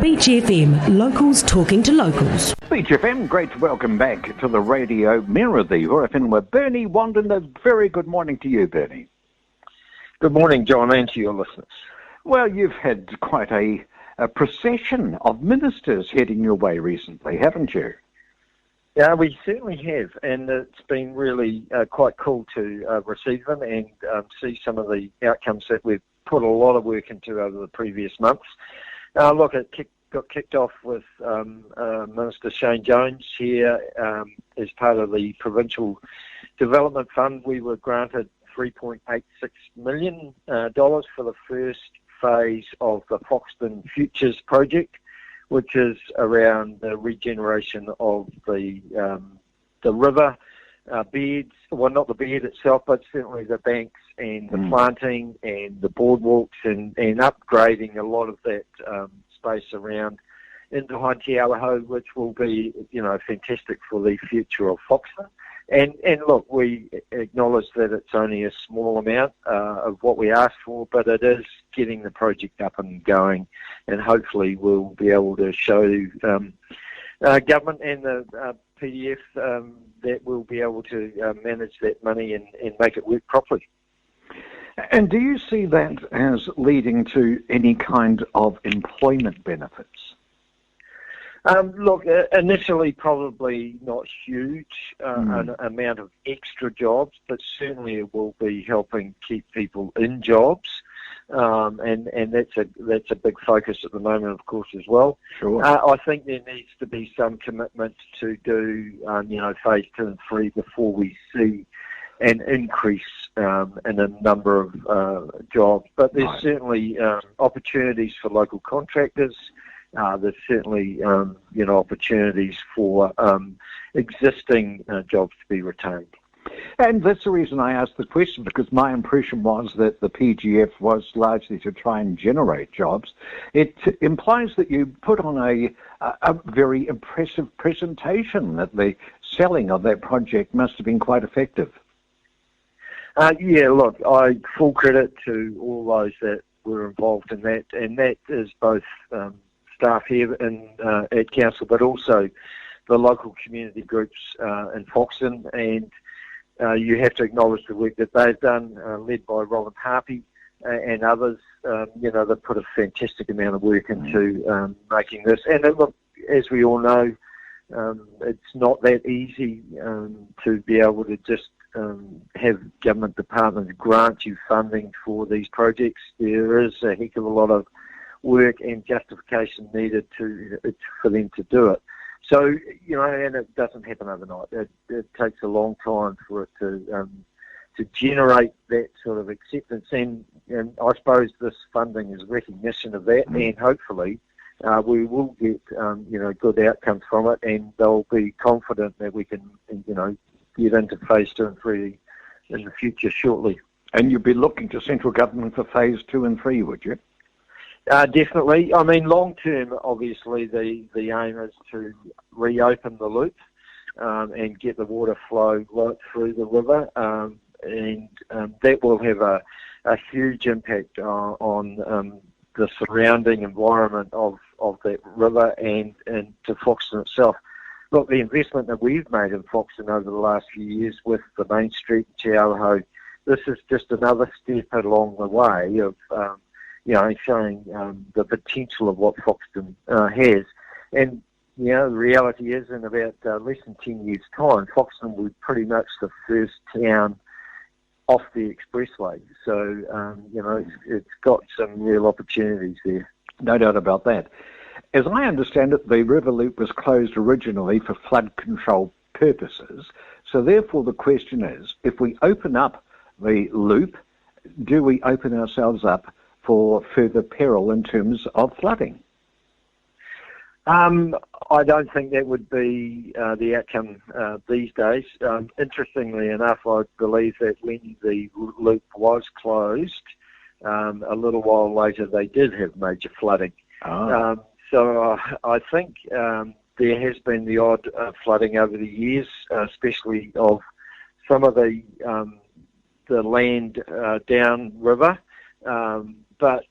Beach FM, locals talking to locals. Beach FM, great to welcome back to the radio Mayor of the Horowhenua, Bernie Wanden. A very good morning to you, Bernie. Good morning, John, and to your listeners. Well, you've had quite a procession of ministers heading your way recently, haven't you? Yeah, we certainly have, and it's been really quite cool to receive them and see some of the outcomes that we've put a lot of work into over the previous months. Look, it got kicked off with Minister Shane Jones here as part of the Provincial Development Fund. We were granted $3.86 million for the first phase of the Foxton Futures project, which is around the regeneration of the river beds. Well, not the bed itself, but certainly the banks and the planting and the boardwalks and upgrading a lot of that space around into Horowhenua, which will be, fantastic for the future of Foxton. And look, we acknowledge that it's only a small amount of what we asked for, but it is getting the project up and going, and hopefully we'll be able to show government and the PDF that we'll be able to manage that money and make it work properly. And do you see that as leading to any kind of employment benefits? Look, initially probably not huge an amount of extra jobs, but certainly it will be helping keep people in jobs, and that's a big focus at the moment, of course, as well. Sure. I think there needs to be some commitment to do, phase 2 and 3 before we see an increase in a number of jobs. But there's certainly opportunities for local contractors. There's certainly, opportunities for existing jobs to be retained. And that's the reason I asked the question, because my impression was that the PGF was largely to try and generate jobs. It implies that you put on a very impressive presentation, that the selling of that project must have been quite effective. Look, I full credit to all those that were involved in that, and that is both staff here at council, but also the local community groups in Foxton, and you have to acknowledge the work that they've done, led by Robin Harpy and others. They've put a fantastic amount of work into making this. And look, as we all know, it's not that easy to be able to just have government departments grant you funding for these projects. There is a heck of a lot of work and justification needed for them to do it. So, and it doesn't happen overnight. It takes a long time for it to generate that sort of acceptance. And I suppose this funding is recognition of that, and hopefully we will get, good outcomes from it, and they'll be confident that we can, get into phase 2 and 3 in the future shortly. And you'd be looking to central government for phase 2 and 3, would you? Definitely. I mean, long term, obviously, the aim is to reopen the loop and get the water flow right through the river, and that will have a huge impact on the surrounding environment of that river and to Foxton itself. Look, the investment that we've made in Foxton over the last few years with the Main Street and Horowhenua, this is just another step along the way of showing the potential of what Foxton has. And, the reality is in about less than 10 years' time, Foxton will be pretty much the first town off the expressway. So, it's got some real opportunities there. No doubt about that. As I understand it, the river loop was closed originally for flood control purposes. So therefore the question is, if we open up the loop, do we open ourselves up for further peril in terms of flooding? I don't think that would be the outcome these days. Interestingly enough, I believe that when the loop was closed, a little while later they did have major flooding. So I think there has been the odd flooding over the years, especially of some of the land downriver. But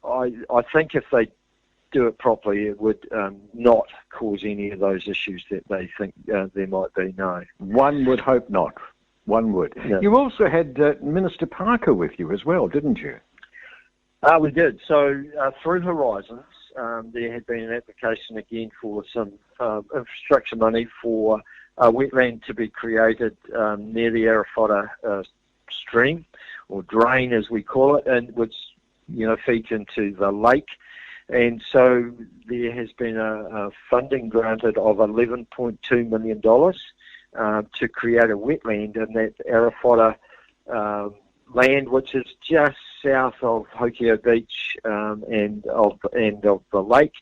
I think if they do it properly, it would not cause any of those issues that they think there might be, no. One would hope not. One would. Yeah. You also had Minister Parker with you as well, didn't you? We did. So through Horizons, there had been an application again for some infrastructure money for a wetland to be created near the Arafota stream, or drain as we call it, and which feeds into the lake. And so there has been a funding granted of $11.2 million to create a wetland in that Arafota land, which is just south of Hokio Beach and of the lake,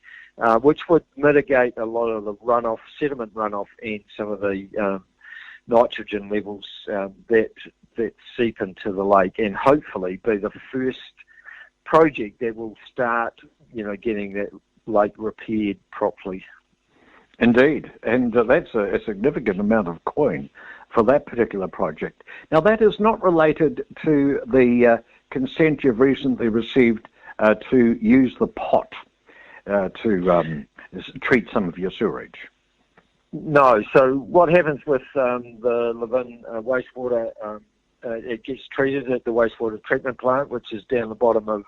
which would mitigate a lot of the runoff, sediment runoff, and some of the nitrogen levels that seep into the lake, and hopefully be the first project that will start, getting that lake repaired properly. Indeed, and that's a significant amount of coin for that particular project. Now, that is not related to the consent you've recently received to use the pot to treat some of your sewage. No. So what happens with the Levin wastewater, it gets treated at the wastewater treatment plant, which is down the bottom of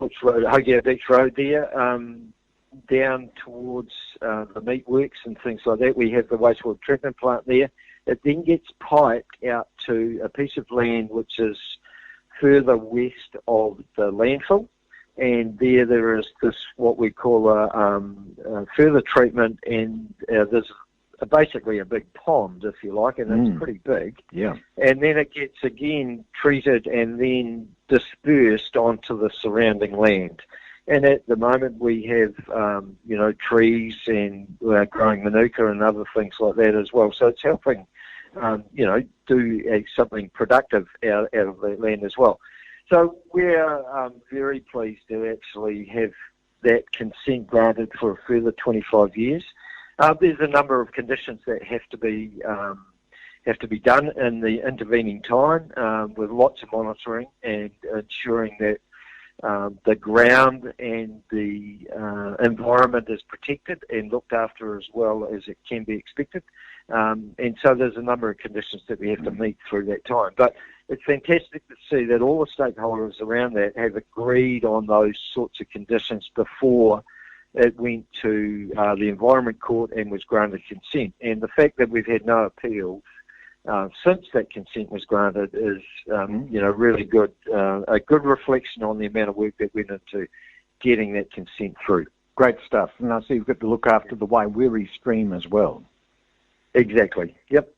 Hokio Beach Road there, down towards the meat works and things like that. We have the wastewater treatment plant there. It then gets piped out to a piece of land which is further west of the landfill, and there is this what we call a further treatment, and there's basically a big pond, if you like, and it's pretty big. Yeah. And then it gets again treated and then dispersed onto the surrounding land. And at the moment we have, trees and growing manuka and other things like that as well. So it's helping, do something productive out of that land as well. So we're very pleased to actually have that consent granted for a further 25 years. There's a number of conditions that have to be done in the intervening time, with lots of monitoring and ensuring that the ground and the environment is protected and looked after as well as it can be expected. And so there's a number of conditions that we have to meet through that time. But it's fantastic to see that all the stakeholders around that have agreed on those sorts of conditions before it went to the Environment Court and was granted consent. And the fact that we've had no appeals since that consent was granted is, really good, a good reflection on the amount of work that went into getting that consent through. Great stuff. And I see you've got to look after the Waiwiri stream as well. Exactly. Yep.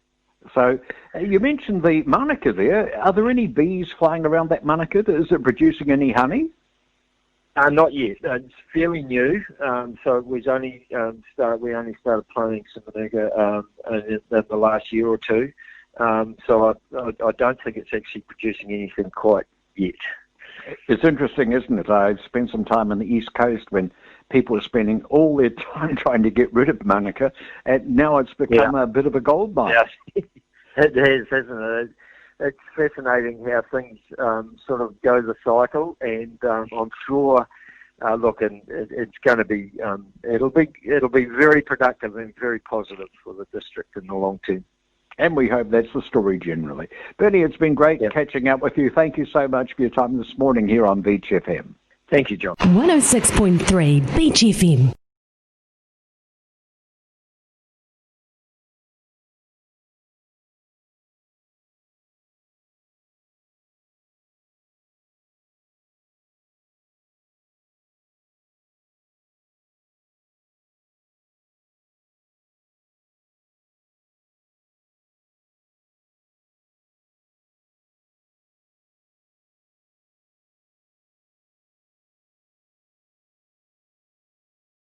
So you mentioned the manuka there. Are there any bees flying around that manuka? Is it producing any honey? Not yet. It's fairly new. So it was only we only started planting some manuka in the last year or two. So I don't think it's actually producing anything quite yet. It's interesting, isn't it? I spent some time on the East Coast when people are spending all their time trying to get rid of manuka, and now it's become a bit of a gold mine. Yeah. It has, hasn't it? It's fascinating how things sort of go the cycle, and I'm sure. And it's going to be it'll be very productive and very positive for the district in the long term. And we hope that's the story generally. Bernie, it's been great catching up with you. Thank you so much for your time this morning here on Beach FM. Thank you, John. 106.3 Beach FM.